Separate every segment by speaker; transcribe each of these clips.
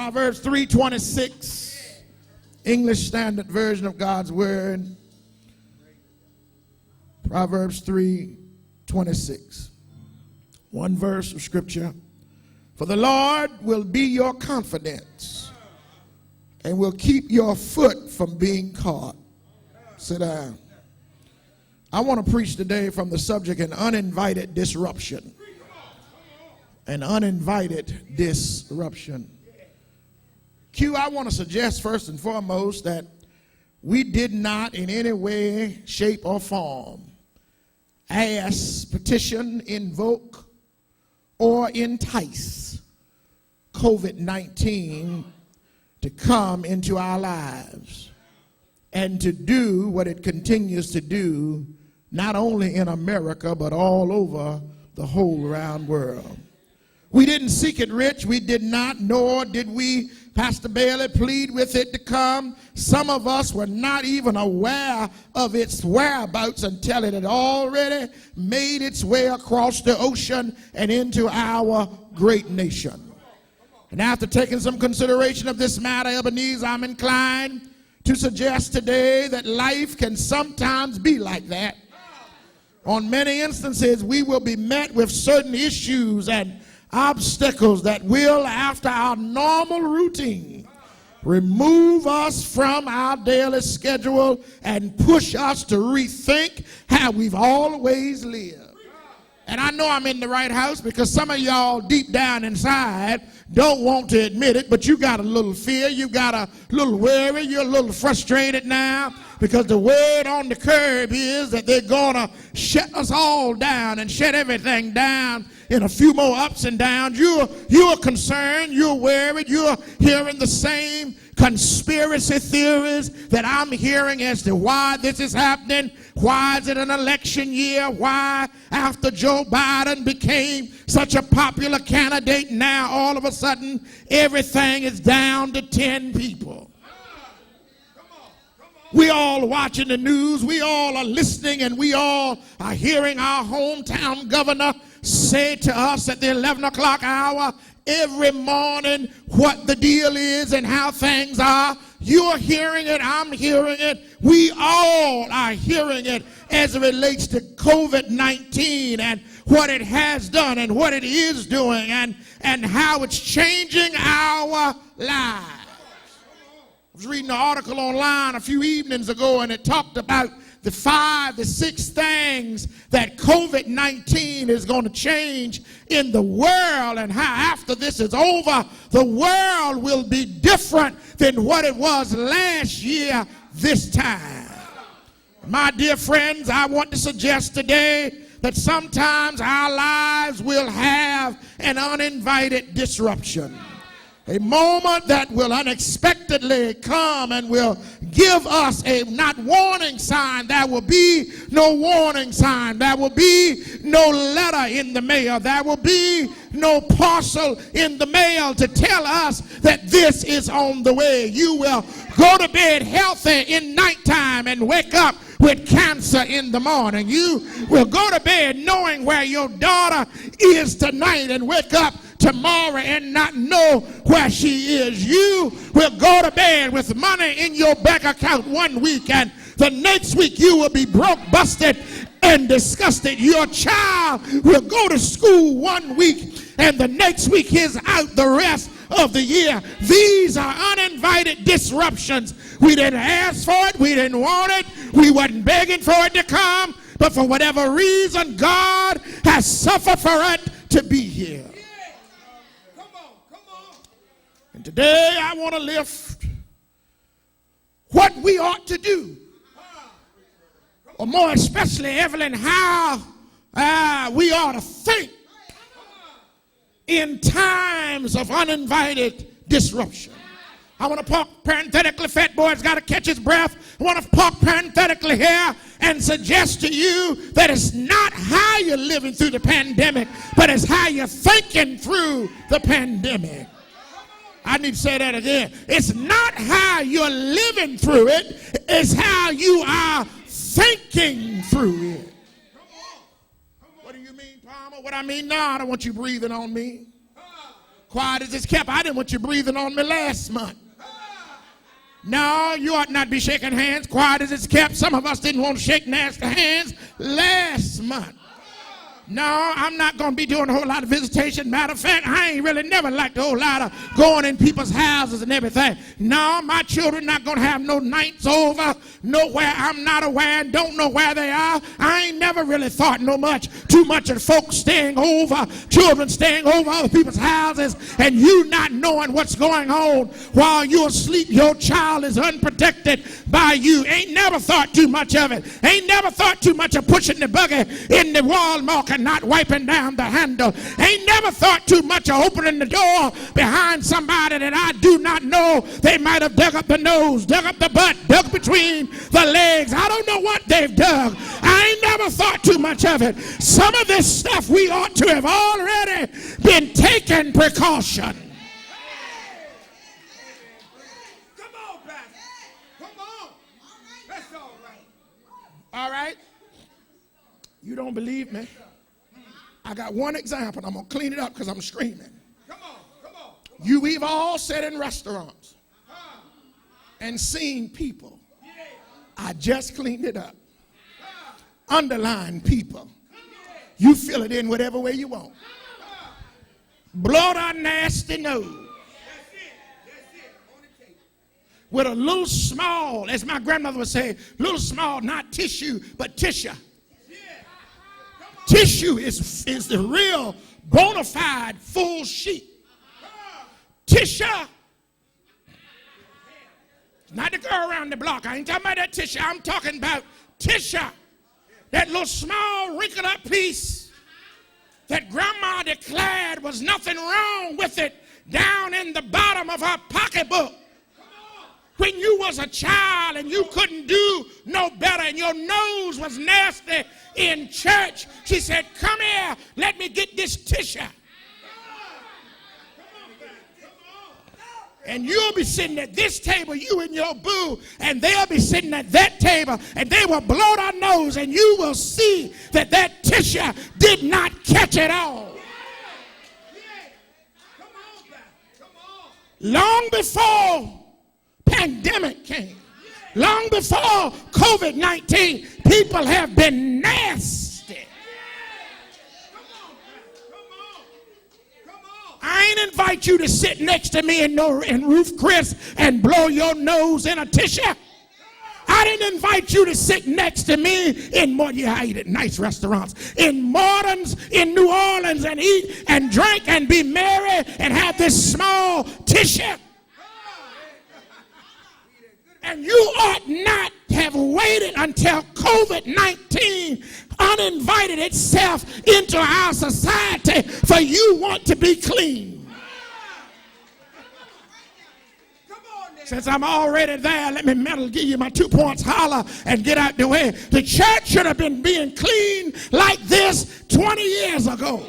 Speaker 1: Proverbs 3:26, English Standard Version of God's Word. Proverbs 3:26. One verse of Scripture. For the Lord will be your confidence and will keep your foot from being caught. Sit down. I want to preach today from the subject, an uninvited disruption. An uninvited disruption. Q, I want to suggest first and foremost that we did not in any way, shape, or form ask, petition, invoke, or entice COVID-19 to come into our lives and to do what it continues to do, not only in America, but all over the whole round world. We didn't seek it, Rich. We did not, nor did we, Pastor Bailey, plead with it to come. Some of us were not even aware of its whereabouts until it had already made its way across the ocean and into our great nation. And after taking some consideration of this matter, Ebenezer, I'm inclined to suggest today that life can sometimes be like that. On many instances, we will be met with certain issues and obstacles that will, after our normal routine, remove us from our daily schedule and push us to rethink how we've always lived. And I know I'm in the right house because some of y'all deep down inside don't want to admit it, but you got a little fear, you got a little worry, you're a little frustrated now because the word on the curb is that they're going to shut us all down and shut everything down in a few more ups and downs. You're concerned, you're worried, you're hearing the same conspiracy theories that I'm hearing as to why this is happening. Why is it an election year? Why, after Joe Biden became such a popular candidate, now all of a sudden everything is down to 10 people? We all watching the news, we all are listening, and we all are hearing our hometown governor say to us at the 11 o'clock hour every morning what the deal is and how things are. You're hearing it, I'm hearing it, we all are hearing it as it relates to COVID-19 and what it has done and what it is doing and how it's changing our lives. I was reading an article online a few evenings ago, and it talked about the 6 things that COVID-19 is going to change in the world, and how after this is over, the world will be different than what it was last year this time. My dear friends, I want to suggest today that sometimes our lives will have an uninvited disruption. A moment that will unexpectedly come and will give us a not warning sign. There will be no warning sign. There will be no letter in the mail. There will be no parcel in the mail to tell us that this is on the way. You will go to bed healthy in nighttime and wake up with cancer in the morning. You will go to bed knowing where your daughter is tonight and wake up tomorrow and not know where she is. You will go to bed with money in your bank account one week, and the next week you will be broke, busted, and disgusted. Your child will go to school one week, and the next week he's out the rest of the year. These are uninvited disruptions. We didn't ask for it. We didn't want it. We wasn't begging for it to come. But for whatever reason, God has suffered for it to be here. And today I want to lift what we ought to do. Or more especially, Evelyn, how we ought to think in times of uninvited disruption. I want to talk parenthetically, fat boy's got to catch his breath. I want to talk parenthetically here and suggest to you that it's not how you're living through the pandemic, but it's how you're thinking through the pandemic. I need to say that again. It's not how you're living through it, it's how you are thinking through it. What do you mean, Palmer? What I mean now, I don't want you breathing on me. Quiet as it's kept. I didn't want you breathing on me last month. No, you ought not be shaking hands. Quiet as it's kept. Some of us didn't want to shake nasty hands last month. No, I'm not going to be doing a whole lot of visitation. Matter of fact, I ain't really never liked a whole lot of going in people's houses and everything. No, my children not going to have no nights over nowhere I'm not aware and don't know where they are. I ain't never really thought too much of folks staying over, children staying over other people's houses, and you not knowing what's going on while you're asleep. Your child is unprotected by you. Ain't never thought too much of it. Ain't never thought too much of pushing the buggy in the Walmart and not wiping down the handle. Ain't never thought too much of opening the door behind somebody that I do not know. They might have dug up the nose, dug up the butt, dug between the legs. I don't know what they've dug. I ain't never thought too much of it. Some of this stuff we ought to have already been taking precaution.
Speaker 2: Come on, Pastor. Come on. That's all right.
Speaker 1: All right? You don't believe me? I got one example. I'm going to clean it up because I'm screaming.
Speaker 2: Come on.
Speaker 1: We've all sat in restaurants and seen people. I just cleaned it up. Underline people. You fill it in whatever way you want. Blow that nasty nose.
Speaker 2: That's it. On the table.
Speaker 1: With a little small, as my grandmother would say, little small, not tissue, but tissue. Tissue is the real bona fide full sheet. Tissue. Not the girl around the block. I ain't talking about that tissue. I'm talking about tissue. That little small wrinkled up piece that grandma declared was nothing wrong with it down in the bottom of her pocketbook. When you was a child and you couldn't do no better and your nose was nasty in church, she said, come here, let me get this tissue. And you'll be sitting at this table, you and your boo, and they'll be sitting at that table, and they will blow their nose, and you will see that that tissue did not catch it all. Long before pandemic came, long before COVID-19, people have been nasty. I ain't invite you to sit next to me in Ruth Chris and blow your nose in a tissue. I didn't invite you to sit next to me in I eat at nice restaurants, in Morton's in New Orleans and eat and drink and be merry and have this small tissue. And you ought not have waited until COVID-19 uninvited itself into our society for you want to be clean. Since I'm already there, let me give you my 2 points, holler, and get out the way. The church should have been being clean like this 20 years ago.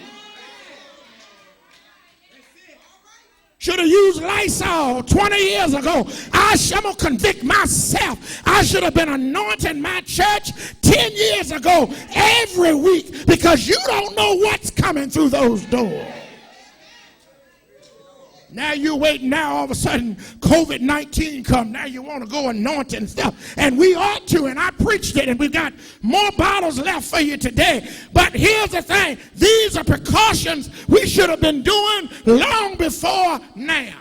Speaker 1: Should have used Lysol 20 years ago. I'm going to convict myself. I should have been anointing my church 10 years ago every week because you don't know what's coming through those doors. Now you're waiting. Now all of a sudden COVID-19 come. Now you want to go anointing stuff. And we ought to, and I preached it, and we've got more bottles left for you today. But here's the thing. These are precautions we should have been doing long before now.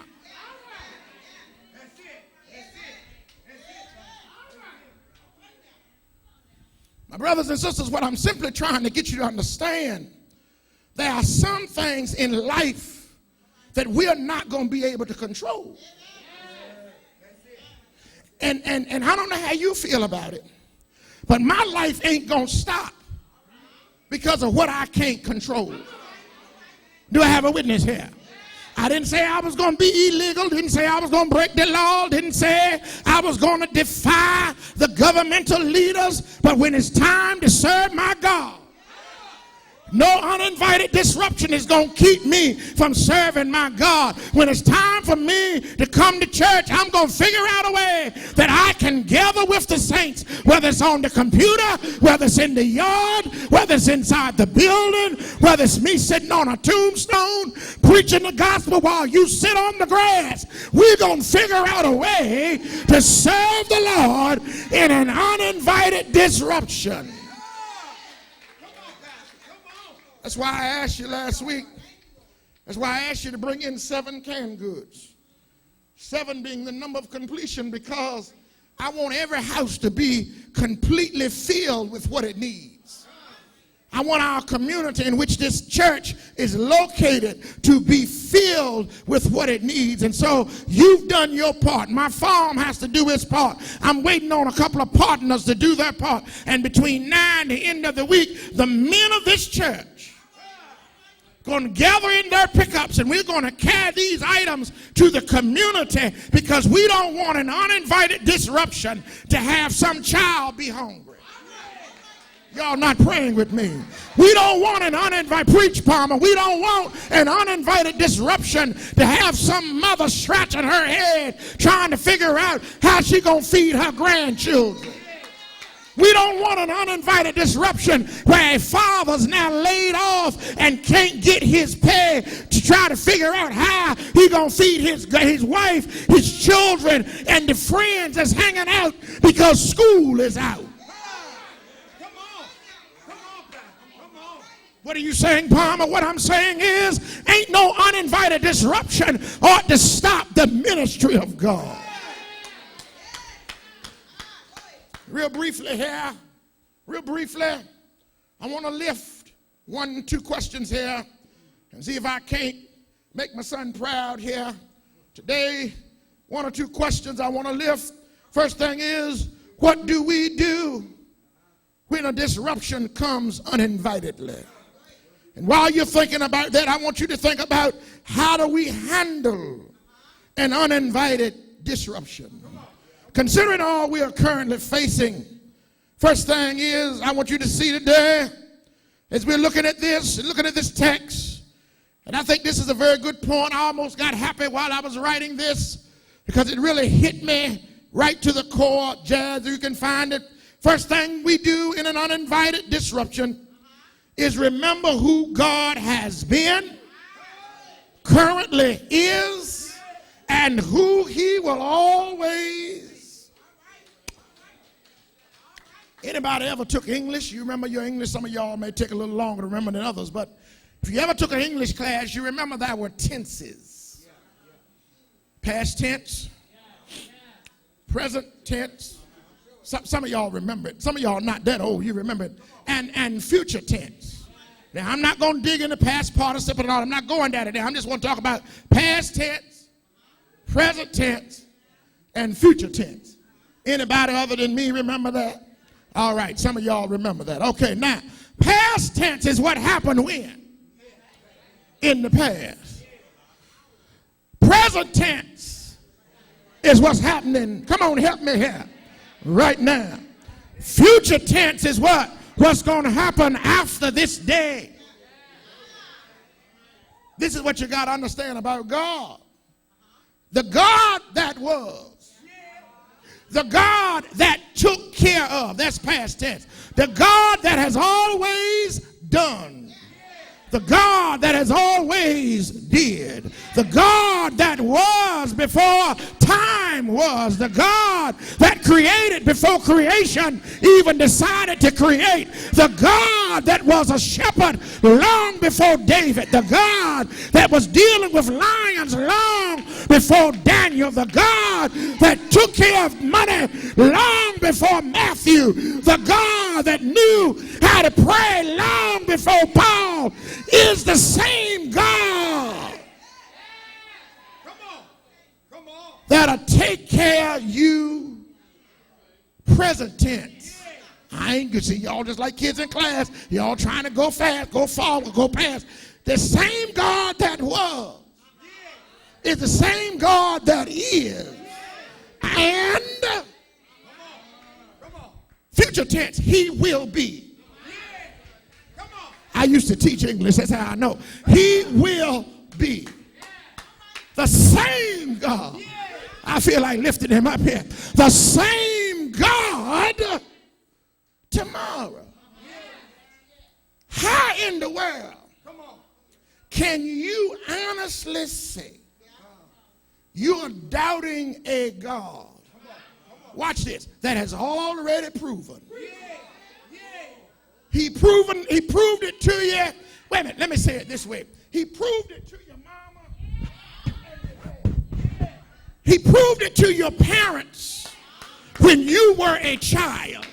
Speaker 1: My brothers and sisters, what I'm simply trying to get you to understand, there are some things in life that we are not going to be able to control. And I don't know how you feel about it, but my life ain't going to stop because of what I can't control. Do I have a witness here? I didn't say I was going to be illegal, didn't say I was going to break the law, didn't say I was going to defy the governmental leaders, but when it's time to serve my God, No uninvited disruption is going to keep me from serving my God. When it's time for me to come to church, I'm going to figure out a way that I can gather with the saints, whether it's on the computer, whether it's in the yard, whether it's inside the building, whether it's me sitting on a tombstone preaching the gospel while you sit on the grass. We're going to figure out a way to serve the Lord in an uninvited disruption. That's why I asked you last week. That's why I asked you to bring in 7 canned goods. 7 being the number of completion, because I want every house to be completely filled with what it needs. I want our community in which this church is located to be filled with what it needs. And so you've done your part. My farm has to do its part. I'm waiting on a couple of partners to do their part. And between now and the end of the week, the men of this church going to gather in their pickups, and we're going to carry these items to the community, because we don't want an uninvited disruption to have some child be hungry. Y'all not praying with me. We don't want an uninvited, preach, Palmer. We don't want an uninvited disruption to have some mother scratching her head trying to figure out how she going to feed her grandchildren. We don't want an uninvited disruption where a father's now laid off and can't get his pay to try to figure out how he going to feed his wife, his children, and the friends that's hanging out because school is out. What are you saying, Palmer? What I'm saying is, ain't no uninvited disruption ought to stop the ministry of God. Real briefly here, I want to lift 1, 2 questions here and see if I can't make my son proud here. Today, 1 or 2 questions I want to lift. First thing is, what do we do when a disruption comes uninvitedly? And while you're thinking about that, I want you to think about, how do we handle an uninvited disruption? Considering all we are currently facing, first thing is, I want you to see today, as we're looking at this text, and I think this is a very good point. I almost got happy while I was writing this, because it really hit me right to the core. Jazz, you can find it. First thing we do in an uninvited disruption is remember who God has been, currently is, and who he will always. Anybody ever took English? You remember your English? Some of y'all may take a little longer to remember than others, but if you ever took an English class, you remember there were tenses. Past tense, present tense. Some of y'all remember it. Some of y'all not that old, you remember it. And future tense. Now, I'm not going to dig into past participle and all. I'm not going down today. I'm just going to talk about past tense, present tense, and future tense. Anybody other than me remember that? All right, some of y'all remember that. Okay, now, past tense is what happened when? In the past. Present tense is what's happening. Come on, help me here. Right now. Future tense is what's going to happen after this day. This is what you got to understand about God. The God that was. The God that took care of. That's past tense. The God that has always done. The God that has always did. The God that was before time was. The God that created before creation even decided to create. The God that was a shepherd long before David. The God that was dealing with lions long before Daniel. The God that took care of money long before Matthew. The God that knew how to pray long before Paul is the same God that'll take care of you present tense. I ain't gonna see y'all just like kids in class. Y'all trying to go fast, go forward, go past. The same God that was is the same God that is. And future tense, he will be. I used to teach English. That's how I know. He will be the same God. I feel like lifting him up here. The same God tomorrow. How in the world can you honestly say you're doubting a God? Watch this. That has already proven. He proved it to you. Wait a minute, let me say it this way. He proved it to your mama. He proved it to your parents when you were a child.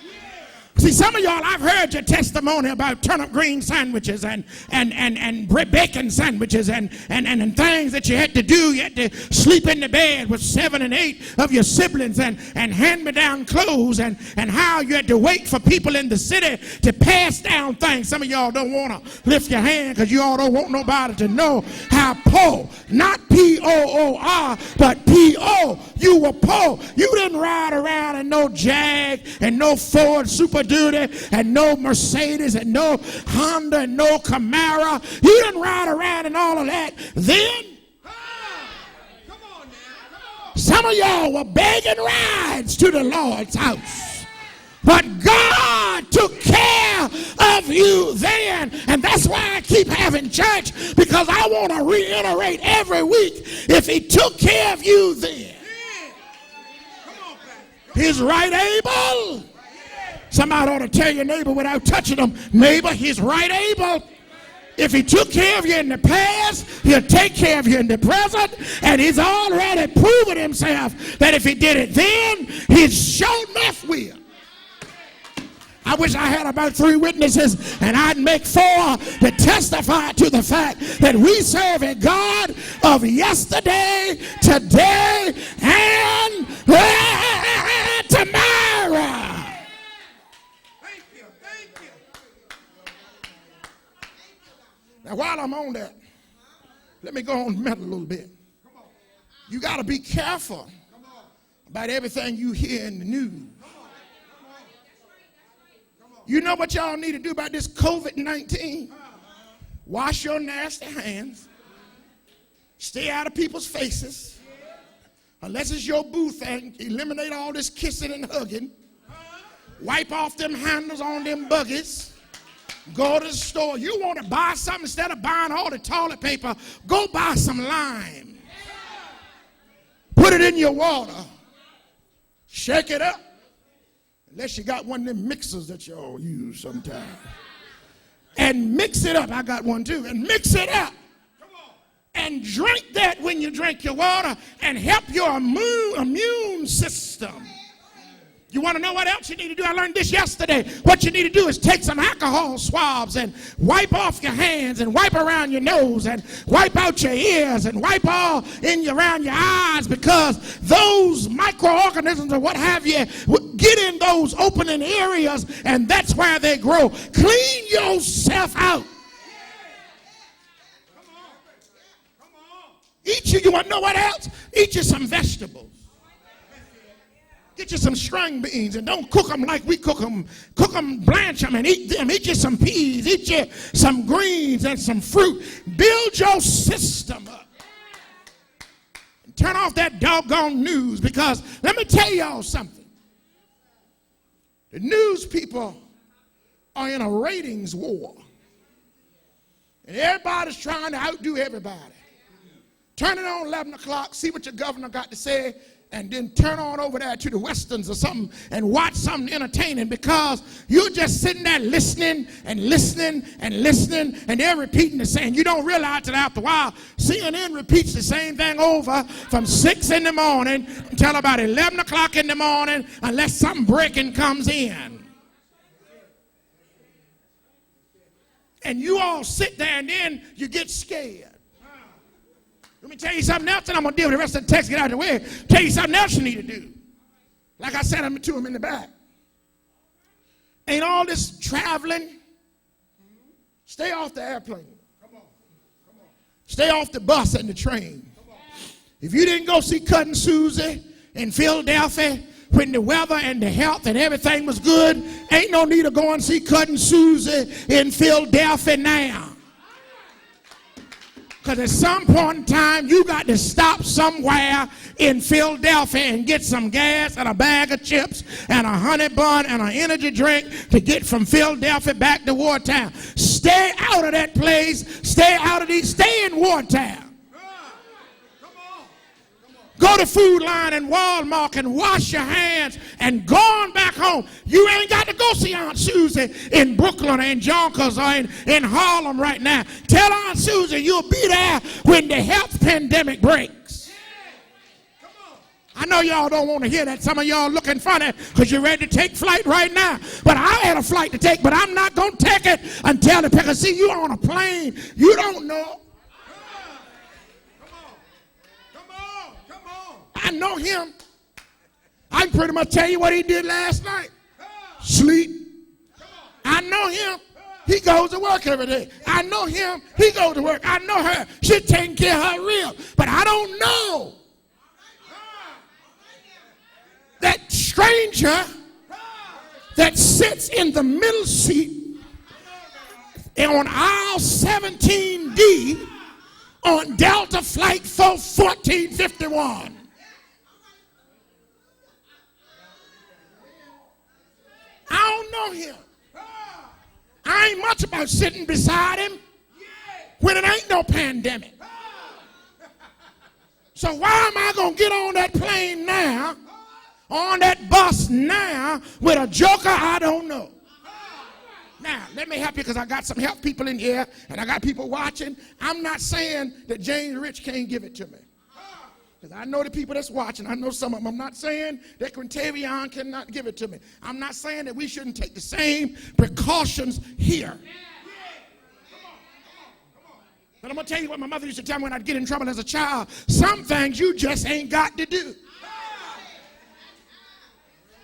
Speaker 1: See, some of y'all, I've heard your testimony about turnip green sandwiches and bacon sandwiches and things that you had to do. You had to sleep in the bed with 7 and 8 of your siblings and hand-me-down clothes and how you had to wait for people in the city to pass down things. Some of y'all don't want to lift your hand because you all don't want nobody to know how poor, not P-O-O-R, but P-O, you were poor. You didn't ride around in no Jag and no Ford Super Duty and no Mercedes and no Honda and no Camaro. You didn't ride around in all of that then.
Speaker 2: Come on now.
Speaker 1: Some of y'all were begging rides to the Lord's house. But God took care of you then. And that's why I keep having church, because I want to reiterate every week, if he took care of you then, he's right able. Somebody ought to tell your neighbor without touching them, neighbor, he's right able. If he took care of you in the past, he'll take care of you in the present. And he's already proven himself that if he did it then, he's sure enough will. I wish I had about 3 witnesses and I'd make 4 to testify to the fact that we serve a God of yesterday, today, and tomorrow. Now, while I'm on that, let me go on and meddle a little bit. You got to be careful about everything you hear in the news. You know what y'all need to do about this COVID-19? Wash your nasty hands. Stay out of people's faces. Unless it's your boo thing, eliminate all this kissing and hugging. Wipe off them handles on them buggies. Go to the store. You want to buy something, instead of buying all the toilet paper, go buy some lime. Put it in your water. Shake it up. Unless you got one of them mixers that y'all use sometimes. And mix it up. I got one too. And mix it up. And drink that when you drink your water and help your immune system. You want to know what else you need to do? I learned this yesterday. What you need to do is take some alcohol swabs and wipe off your hands and wipe around your nose and wipe out your ears and wipe all around your eyes, because those microorganisms or what have you get in those opening areas, and that's where they grow. Clean yourself out. You want to know what else? Eat you some vegetables. Get you some string beans and don't cook them like we cook them. Cook them, blanch them, and eat them. Eat you some peas. Eat you some greens and some fruit. Build your system up. And turn off that doggone news, because let me tell y'all something. The news people are in a ratings war. And everybody's trying to outdo everybody. Turn it on 11 o'clock, see what your governor got to say, and then turn on over there to the westerns or something and watch something entertaining, because you're just sitting there listening and listening and listening, and they're repeating the same. You don't realize that after a while, CNN repeats the same thing over from 6 in the morning until about 11 o'clock in the morning, unless something breaking comes in. And you all sit there and then you get scared. Let me tell you something else, and I'm going to deal with the rest of the text, get out of the way. Tell you something else you need to do. Like I said to him in the back. Ain't all this traveling. Stay off the airplane. Stay off the bus and the train. If you didn't go see Cousin Susie in Philadelphia when the weather and the health and everything was good, ain't no need to go and see Cousin Susie in Philadelphia now. Because at some point in time, you got to stop somewhere in Philadelphia and get some gas and a bag of chips and a honey bun and an energy drink to get from Philadelphia back to Wardtown. Stay out of that place. Stay out of these. Stay in Wardtown. Go to Food Line and Walmart and wash your hands and go on back home. You ain't got to go see Aunt Susie in Brooklyn or in Yonkers or in Harlem right now. Tell Aunt Susie you'll be there when the health pandemic breaks. I know y'all don't want to hear that. Some of y'all looking funny because you're ready to take flight right now. But I had a flight to take, but I'm not going to take it until the because see, you on a plane. You don't know. I know him. I can pretty much tell you what he did last night. Sleep. I know him. He goes to work every day. I know him. He goes to work. I know her. She's taking care of her real. But I don't know that stranger that sits in the middle seat on aisle 17D on Delta Flight 1451. I don't know him. I ain't much about sitting beside him when it ain't no pandemic. So why am I going to get on that plane now, on that bus now, with a joker I don't know? Now, let me help you because I got some help people in here and I got people watching. I'm not saying that James Rich can't give it to me. Because I know the people that's watching. I know some of them. I'm not saying that Quintavion cannot give it to me. I'm not saying that we shouldn't take the same precautions here. But I'm going to tell you what my mother used to tell me when I'd get in trouble as a child. Some things you just ain't got to do.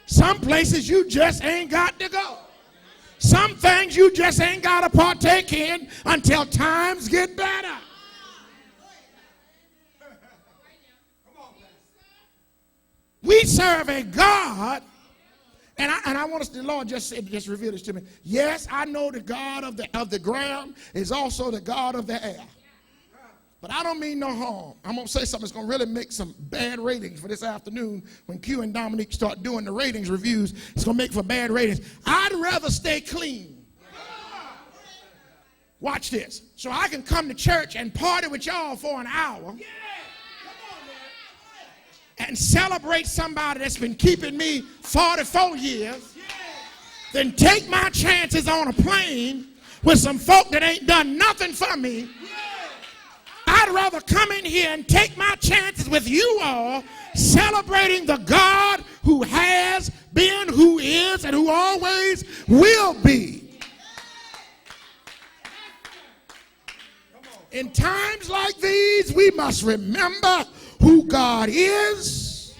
Speaker 1: Some places you just ain't got to go. Some things you just ain't got to partake in until times get better. We serve a God, and I want us, the Lord just revealed this to me. Yes, I know the God of the ground is also the God of the air. But I don't mean no harm. I'm going to say something that's going to really make some bad ratings for this afternoon when Q and Dominique start doing the ratings reviews. It's going to make for bad ratings. I'd rather stay clean. Watch this. So I can come to church and party with y'all for an hour. And celebrate somebody that's been keeping me 44 years, then take my chances on a plane with some folk that ain't done nothing for me. I'd rather come in here and take my chances with you all, celebrating the God who has been, who is, and who always will be. In times like these, we must remember who God is,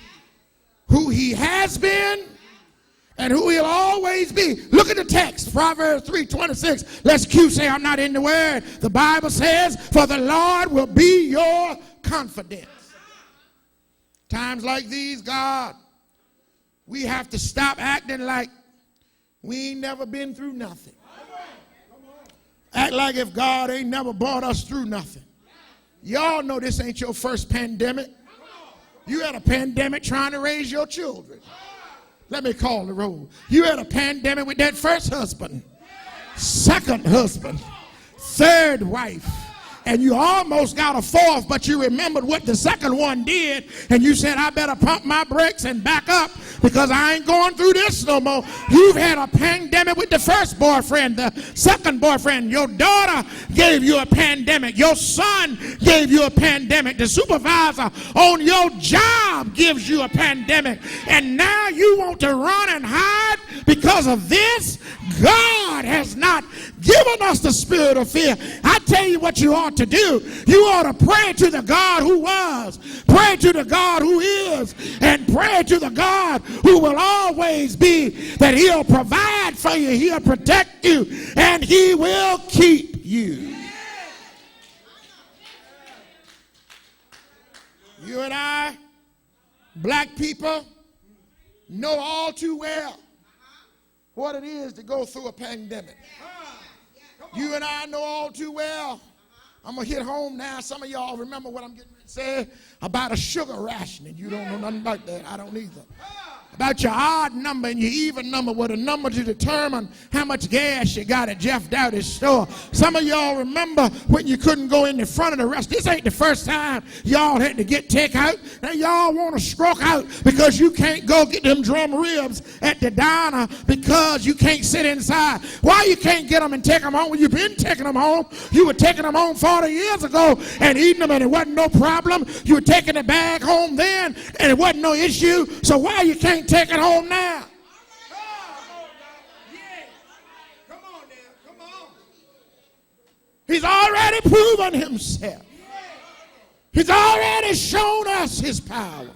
Speaker 1: who he has been, and who he'll always be. Look at the text, Proverbs 3:26. Let's Q say I'm not in the word. The Bible says, for the Lord will be your confidence. Times like these, God, we have to stop acting like we ain't never been through nothing. Act like if God ain't never brought us through nothing. Y'all know this ain't your first pandemic. You had a pandemic trying to raise your children. Let me call the roll. You had a pandemic with that first husband, second husband, third wife, and you almost got a fourth, but you remembered what the second one did, and you said, I better pump my brakes and back up because I ain't going through this no more. You've had a pandemic with the first boyfriend, the second boyfriend. Your daughter gave you a pandemic. Your son gave you a pandemic. The supervisor on your job gives you a pandemic. And now you want to run and hide because of this? God has not given us the spirit of fear. I tell you what you ought to do. You ought to pray to the God who was, pray to the God who is, and pray to the God who will always be, that he'll provide for you, he'll protect you, and he will keep you. You and I, black people, know all too well what it is to go through a pandemic. You and I know all too well. I'm going to hit home now. Some of y'all remember what I'm getting ready to say about a sugar rationing. You don't know nothing about that. I don't either. About your odd number and your even number with a number to determine how much gas you got at Jeff Dowdy's store. Some of y'all remember when you couldn't go in the front of the restaurant. This ain't the first time y'all had to get takeout. Now y'all want to stroke out because you can't go get them drum ribs at the diner because you can't sit inside. Why you can't get them and take them home? Well, you've been taking them home. You were taking them home 40 years ago and eating them and it wasn't no problem. You were taking the bag home then and it wasn't no issue. So why you can't take it home now?
Speaker 2: Come on now. Come on.
Speaker 1: He's already proven himself. He's already shown us his power.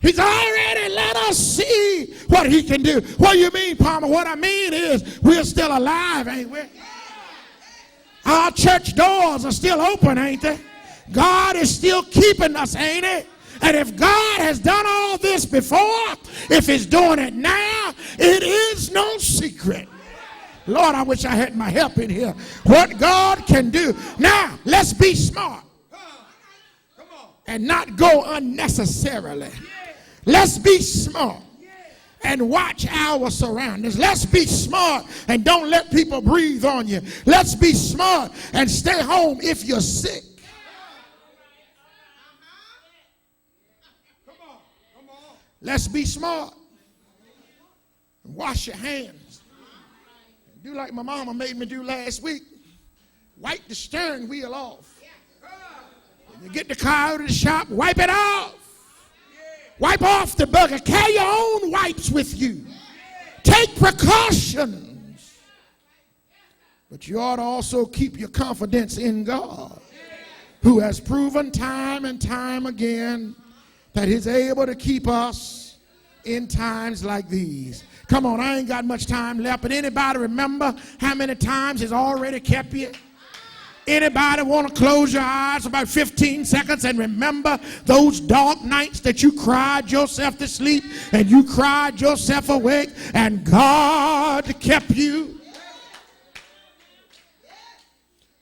Speaker 1: He's already let us see what he can do. What do you mean, Palmer? What I mean is we're still alive, ain't we? Our church doors are still open, ain't they? God is still keeping us, ain't it? And if God has done all this before, if he's doing it now, it is no secret. Lord, I wish I had my help in here. What God can do. Now, let's be smart and not go unnecessarily. Let's be smart and watch our surroundings. Let's be smart and don't let people breathe on you. Let's be smart and stay home if you're sick. Let's be smart. Wash your hands. Do like my mama made me do last week. Wipe the steering wheel off. When you get the car out of the shop, wipe it off. Wipe off the bugger. Carry your own wipes with you. Take precautions. But you ought to also keep your confidence in God, who has proven time and time again that he's able to keep us in times like these. Come on, I ain't got much time left, but anybody remember how many times he's already kept you? Anybody want to close your eyes for about 15 seconds and remember those dark nights that you cried yourself to sleep and you cried yourself awake and God kept you?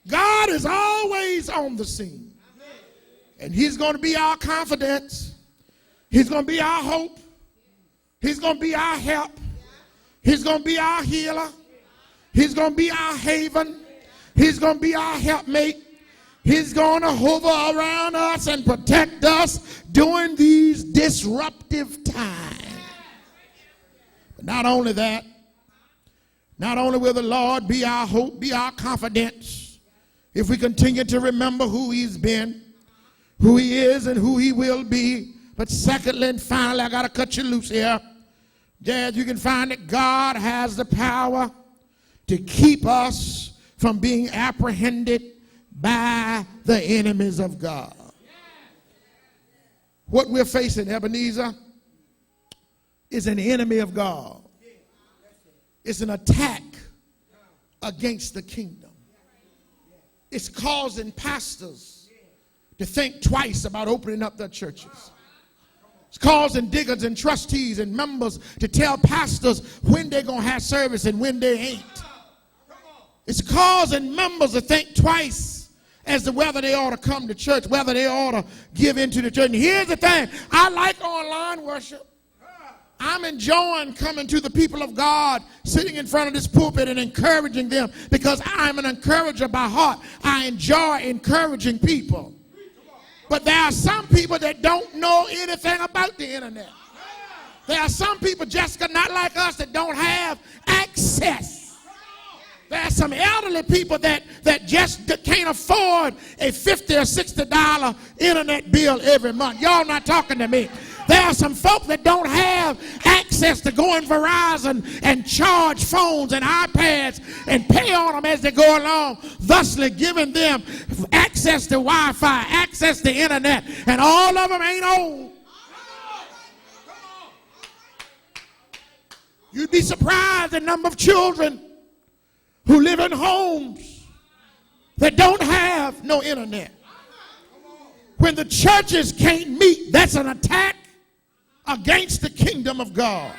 Speaker 1: God is always on the scene, and he's going to be our confidence. He's going to be our hope. He's going to be our help. He's going to be our healer. He's going to be our haven. He's going to be our helpmate. He's going to hover around us and protect us during these disruptive times. But not only that, not only will the Lord be our hope, be our confidence, if we continue to remember who he's been, who he is, and who he will be. But secondly and finally, I got to cut you loose here. Dad, you can find that God has the power to keep us from being apprehended by the enemies of God. What we're facing, Ebenezer, is an enemy of God. It's an attack against the kingdom. It's causing pastors to think twice about opening up their churches. It's causing diggers and trustees and members to tell pastors when they're going to have service and when they ain't. It's causing members to think twice as to whether they ought to come to church, whether they ought to give into the church. And here's the thing. I like online worship. I'm enjoying coming to the people of God, sitting in front of this pulpit and encouraging them because I'm an encourager by heart. I enjoy encouraging people. But there are some people that don't know anything about the internet. There are some people, Jessica, not like us, that don't have access. There are some elderly people that just can't afford a $50 or $60 internet bill every month. Y'all not talking to me. There are some folk that don't have access to go in Verizon and charge phones and iPads and pay on them as they go along, thusly giving them access to Wi-Fi, access to internet, and all of them ain't old. You'd be surprised the number of children who live in homes that don't have no internet. When the churches can't meet, that's an attack against the kingdom of God.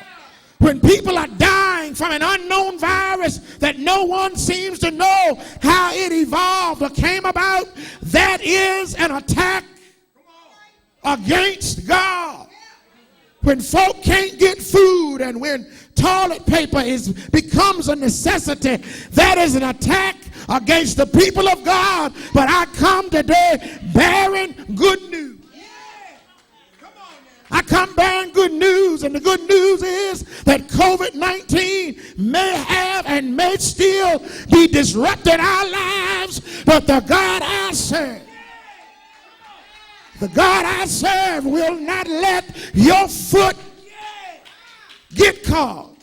Speaker 1: When people are dying from an unknown virus that no one seems to know how it evolved or came about, that is an attack against God. When folk can't get food and when toilet paper becomes a necessity, that is an attack against the people of God. But I come today bearing good news. I come bearing good news, and the good news is that COVID-19 may have and may still be disrupting our lives, but the God I serve will not let your foot get caught.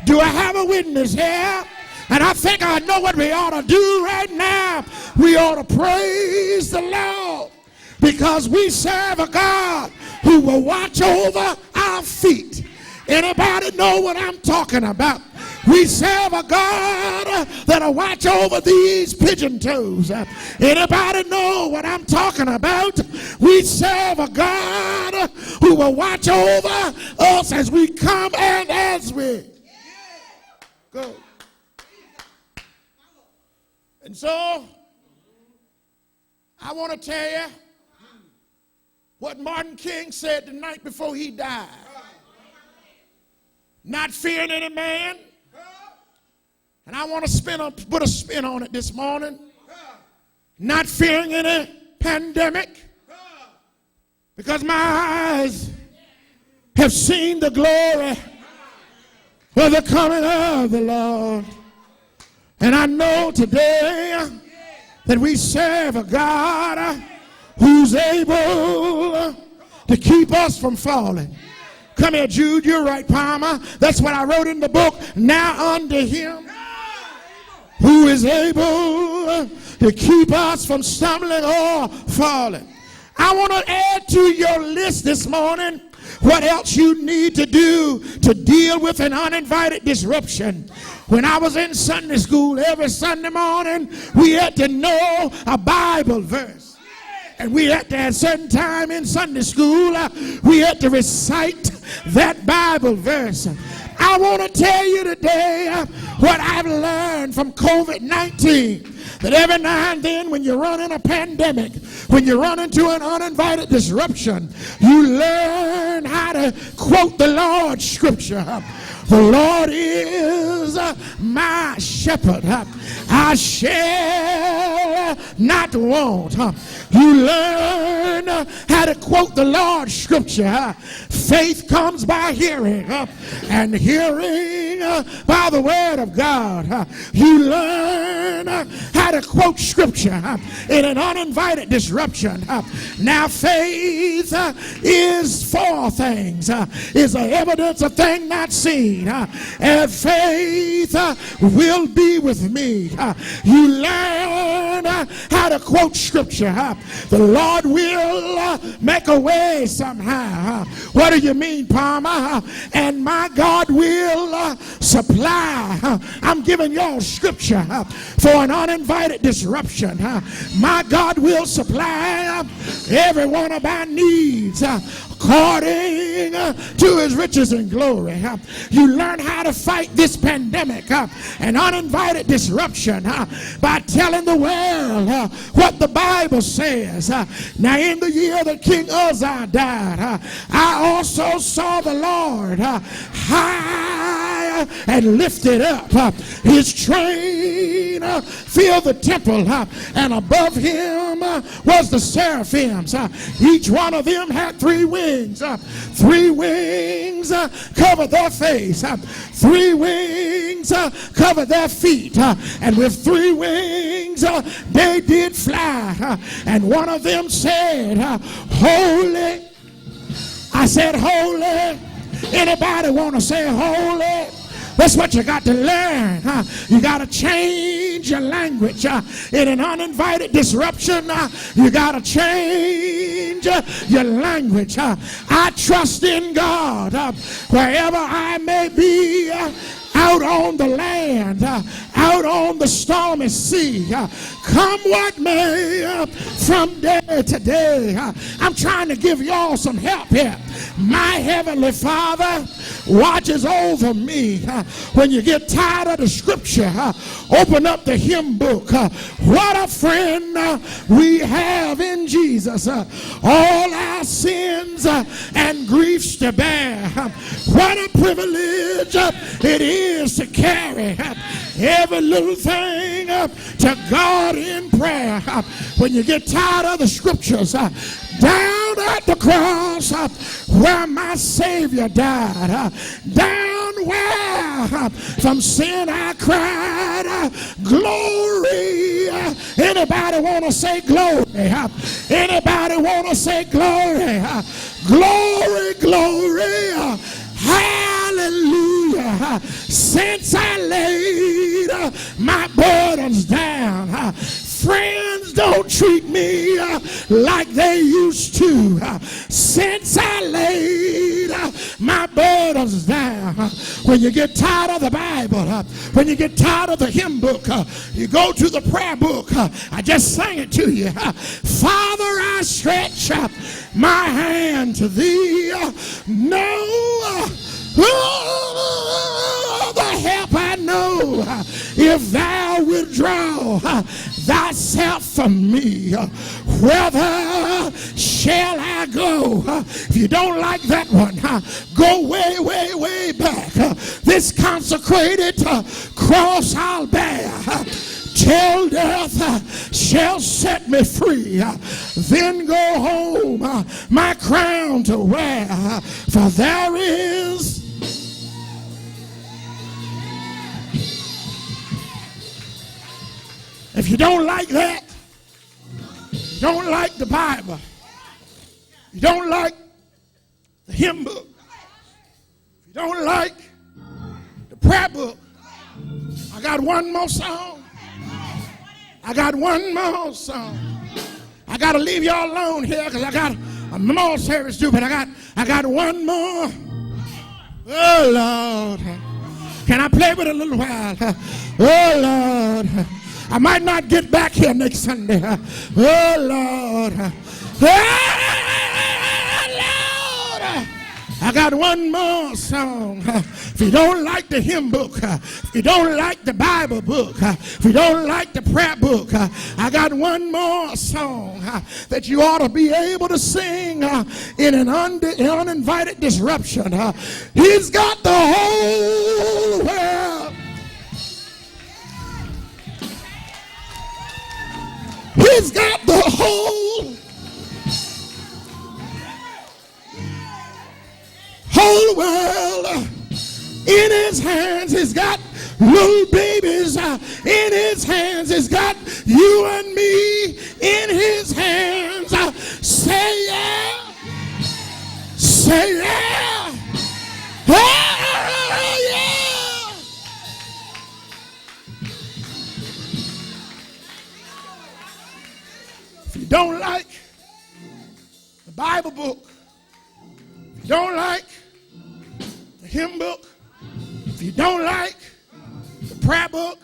Speaker 1: Do I have a witness here? And I think I know what we ought to do right now. We ought to praise the Lord, because we serve a God who will watch over our feet. Anybody know what I'm talking about? We serve a God that'll watch over these pigeon toes. Anybody know what I'm talking about? We serve a God who will watch over us as we come and as we go. And so, I want to tell you what Martin King said the night before he died. Not fearing any man. And I want to put a spin on it this morning. Not fearing any pandemic. Because my eyes have seen the glory of the coming of the Lord. And I know today that we serve a God who's able to keep us from falling. Come here, Jude, you're right, Palmer. That's what I wrote in the book. Now unto him who is able to keep us from stumbling or falling. I want to add to your list this morning what else you need to do to deal with an uninvited disruption. When I was in Sunday school, every Sunday morning, we had to know a Bible verse. And we had to, at a certain time in Sunday school, we had to recite that Bible verse. I want to tell you today what I've learned from COVID-19. That every now and then when you run in a pandemic, when you run into an uninvited disruption, you learn how to quote the Lord's scripture. The Lord is my shepherd. I shall not want. You learn how to quote the Lord's scripture. Faith comes by hearing, and hearing by the word of God. You learn how to quote scripture in an uninvited disruption. Now faith is four things. Is the evidence of things not seen. And faith will be with me. You learn how to quote scripture. The Lord will make a way somehow. What do you mean, Palmer? And my God will supply. I'm giving y'all scripture for an uninvited disruption. My God will supply every one of our needs according to his riches and glory. You learn how to fight this pandemic, an uninvited disruption, by telling the world what the Bible says. Now in the year that King Uzziah died, I also saw the Lord high and lifted up. His train filled the temple, and above him was the seraphims. Each one of them had 3 wings. 3 wings cover their face. 3 wings cover their feet. And with 3 wings they did fly. And one of them said, holy. I said, holy. Anybody want to say holy? That's what you got to learn. You got to change your language. In an uninvited disruption, you got to change your language. I trust in God. Wherever I may be, out on the land, out on the stormy sea. Come what may, from day to day. I'm trying to give y'all some help here. My Heavenly Father watches over me. When you get tired of the scripture, open up the hymn book. What a friend we have in Jesus. All our sins and griefs to bear. What a privilege it is to carry every little thing to God in prayer. When you get tired of the scriptures, down at the cross where my Savior died, down where from sin I cried, glory. Anybody want to say glory? Anybody want to say glory? Glory, glory. Hallelujah. Since I laid my burdens down, friends don't treat me like they used to. Since I laid my burdens down. When you get tired of the Bible, when you get tired of the hymn book, you go to the prayer book. I just sang it to you. Father, I stretch my hand to thee. No other help I know. If thou withdraw thyself from me, whither shall I go? If you don't like that one, go way, way, way back. This consecrated cross I'll bear till death shall set me free. Then go home, my crown to wear, for there is if you don't like that, you don't like the Bible, you don't like the hymn book, if you don't like the prayer book, I got one more song. I got one more song. I got to leave y'all alone here because I got a more service to do, but I got one more. Oh, Lord. Can I play with it a little while? Oh, Lord. I might not get back here next Sunday. Oh, Lord. Oh, Lord. I got one more song. If you don't like the hymn book, if you don't like the Bible book, if you don't like the prayer book, I got one more song that you ought to be able to sing in an uninvited disruption. He's got the whole world. He's got the whole world in his hands. He's got little babies in his hands. He's got you and me in his hands. Say yeah. Say yeah. Oh, yeah. If you don't like the Bible book, if you don't like the hymn book, if you don't like the prayer book,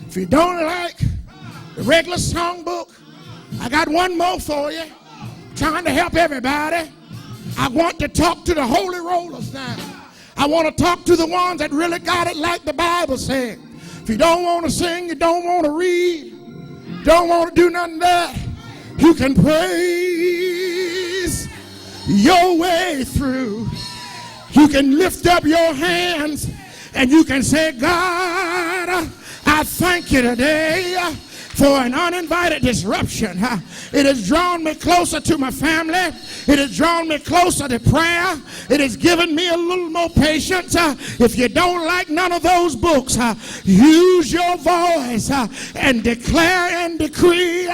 Speaker 1: if you don't like the regular song book, I got one more for you. I'm trying to help everybody. I want to talk to the holy rollers now. I want to talk to the ones that really got it like the Bible said. If you don't want to sing, you don't want to read, don't want to do nothing of that, you can praise your way through. You can lift up your hands and you can say, God, I thank you today for an uninvited disruption. It has drawn me closer to my family. It has drawn me closer to prayer. It has given me a little more patience. If you don't like none of those books, use your voice and declare and decree,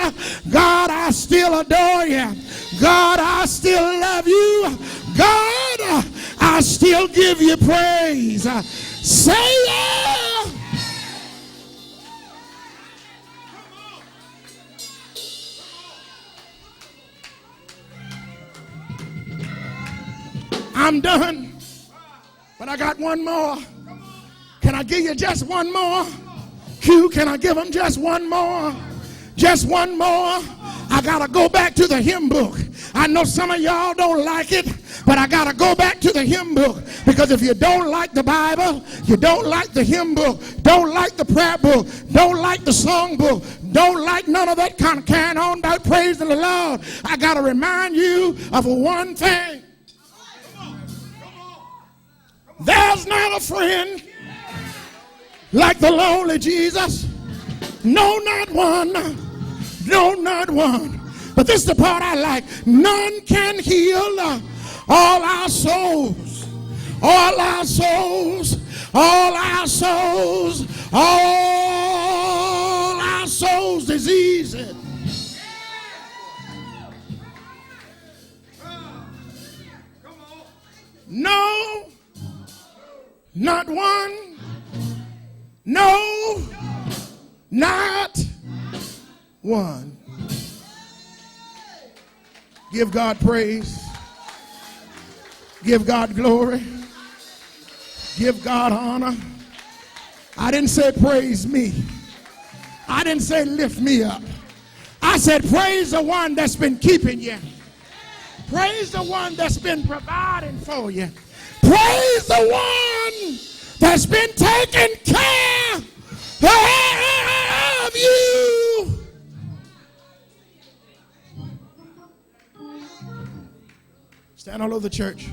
Speaker 1: God, I still adore you. God, I still love you. God, I still give you praise. Say yeah. I'm done, but I got one more. Can I give you just one more? Q, can I give them just one more? Just one more? I got to go back to the hymn book. I know some of y'all don't like it, but I got to go back to the hymn book, because if you don't like the Bible, you don't like the hymn book, don't like the prayer book, don't like the song book, don't like none of that kind of carrying on about praising the Lord, I got to remind you of one thing. There's not a friend like the lonely Jesus. No, not one. No, not one. But this is the part I like. None can heal all our souls. All our souls. All our souls. All our souls diseases. No, not one. No, not one. Give God praise. Give God glory. Give God honor. I didn't say praise me. I didn't say lift me up. I said praise the one that's been keeping you. Praise the one that's been providing for you. Praise the one that's been taking care of you. Stand all over the church.